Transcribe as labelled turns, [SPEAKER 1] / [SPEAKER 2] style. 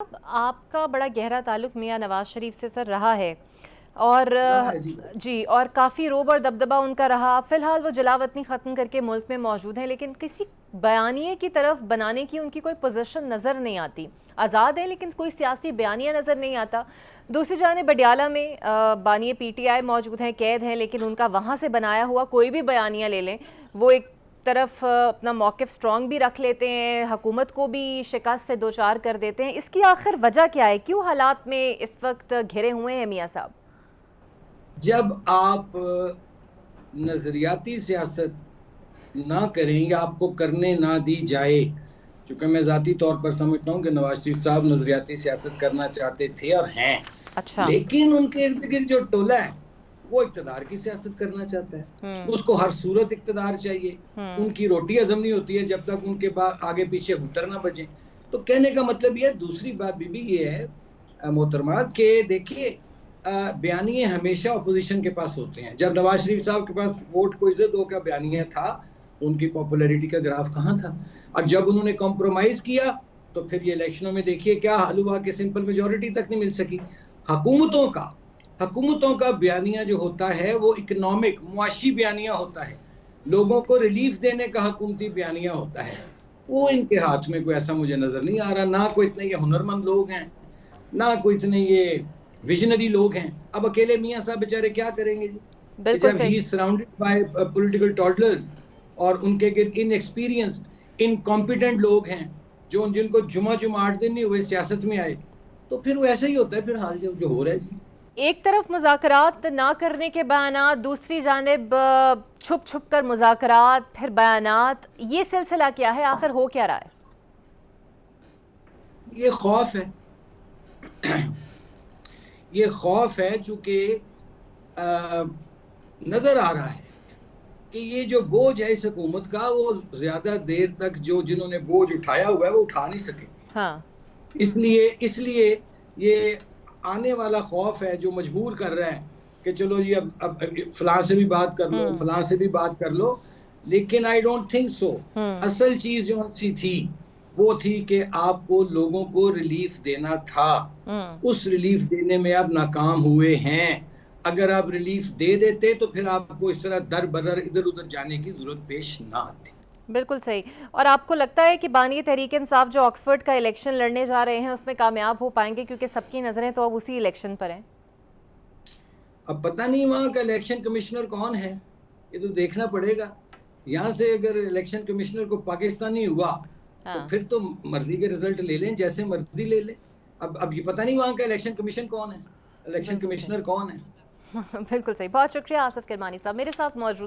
[SPEAKER 1] आपका बड़ा गहरा ताल्लुक मियां नवाज शरीफ से सर रहा है और
[SPEAKER 2] रहा है जी।
[SPEAKER 1] जी, और काफ़ी रोब और दबदबा उनका रहा। फ़िलहाल वो जलावतनी ख़त्म करके मुल्क में मौजूद हैं, लेकिन किसी बयानिए की तरफ बनाने की उनकी कोई पोजीशन नज़र नहीं आती। आज़ाद है लेकिन कोई सियासी बयानिया नज़र नहीं आता। दूसरी जानिब बडियाला में बानी PTI मौजूद हैं, कैद हैं, लेकिन उनका वहाँ से बनाया हुआ कोई भी बयानिया ले लें, वो एक तरफ अपना मौक़िफ़ स्ट्रॉन्ग भी रख लेते हैं, हुकूमत को भी शिकस्त से दो चार कर देते हैं। इसकी आखिर वजह क्या है? क्यों हालात में इस वक्त घिरे हुए हैं मियाँ साहब?
[SPEAKER 2] जब आप नजरियाती सियासत ना करें या आपको करने ना दी जाए, क्योंकि मैं ज़ाती तौर पर समझता हूँ कि नवाज शरीफ साहब नजरियाती सियासत करना चाहते थे और हैं,
[SPEAKER 1] अच्छा।
[SPEAKER 2] लेकिन उनके इर्द गिर्द जो टोला है वो इक़्तिदार की सियासत करना चाहता है। उसको हर सूरत इक़्तिदार चाहिए। उनकी रोटी हजम नहीं होती है जब तक उनके बाद आगे पीछे हुटर ना बजे। तो कहने का मतलब ये है। दूसरी बात बीबी ये है मोहतरमा, के देखिए बयानिए हमेशा अपोजिशन के पास होते हैं। जब नवाज शरीफ साहब के पास वोट को इज्जत दो का बयानिया था, तो उनकी पॉपुलैरिटी का ग्राफ कहाँ था? और जब उन्होंने कॉम्प्रोमाइज किया तो फिर ये इलेक्शनों में देखिए क्या हाल हुआ कि सिंपल मेजोरिटी तक नहीं मिल सकी। हुकूमतों का बयानिया जो होता है वो इकोनॉमिक मुआशी बयानिया होता है, लोगों को रिलीफ देने का हुकूमती बयानिया होता है। वो इनके हाथ में कोई ऐसा मुझे नजर नहीं आ रहा। ना कोई इतने ये हुनरमंद लोग हैं, ना कोई इतने ये विजनरी लोग हैं। अब अकेले मियाँ साहब बेचारे क्या करेंगे जी?
[SPEAKER 1] बिल्कुल
[SPEAKER 2] जब ही
[SPEAKER 1] सही।
[SPEAKER 2] Is surrounded by political toddlers और उनके गिर्द इनएक्सपीरियंस्ड इनकॉम्पिटेंट लोग हैं, जो जिनको जुमा 8 दिन नहीं हुए सियासत में आए, तो फिर वो ऐसा ही होता है। फिर हाल जो हो रहा है जी।
[SPEAKER 1] एक तरफ मुज़ाकरात ना करने के बयानात, दूसरी जानिब छुप छुप कर मुज़ाकरात, फिर बयानात, ये सिलसिला क्या है? आखिर हो क्या रहा है?
[SPEAKER 2] ये खौफ है। ये खौफ है चूंकि नजर आ रहा है कि ये जो बोझ है इस हुकूमत का, वो ज्यादा देर तक जो जिन्होंने बोझ उठाया हुआ है वो उठा नहीं सकेंगे।
[SPEAKER 1] हाँ।
[SPEAKER 2] इसलिए ये आने वाला खौफ है जो मजबूर कर रहा है कि चलो जी अब फलां से भी बात कर लो, फलां से भी बात कर लो। लेकिन आई डोंट थिंक सो। असल चीज जो सी थी वो थी कि आपको लोगों को रिलीफ देना था। उस रिलीफ देने में आप नाकाम हुए हैं। अगर आप रिलीफ दे देते तो फिर आपको इस तरह दर बदर इधर उधर जाने की जरूरत पेश ना आती।
[SPEAKER 1] बिल्कुल सही। और आपको लगता है कि बानी तहरीक इंसाफ जो ऑक्सफोर्ड का इलेक्शन लड़ने जा रहे हैं उसमें कामयाब हो पाएंगे, क्योंकि सबकी नजरें तो अब उसी इलेक्शन पर हैं?
[SPEAKER 2] अब पता नहीं वहां का इलेक्शन कमिश्नर कौन है, ये तो देखना पड़ेगा। यहाँ से अगर इलेक्शन कमिश्नर को पाकिस्तानी हुआ तो
[SPEAKER 1] हाँ।
[SPEAKER 2] फिर तो मर्जी के रिजल्ट ले लें, जैसे मर्जी ले लें। अब ये पता नहीं वहां का इलेक्शन कमीशन कौन है, इलेक्शन
[SPEAKER 1] बिल्कुल सही।
[SPEAKER 2] कमिश्नर कौन है।
[SPEAKER 1] बिल्कुल सही। बहुत शुक्रिया आसिफ किरमानी साहब मेरे साथ मौजूद थे।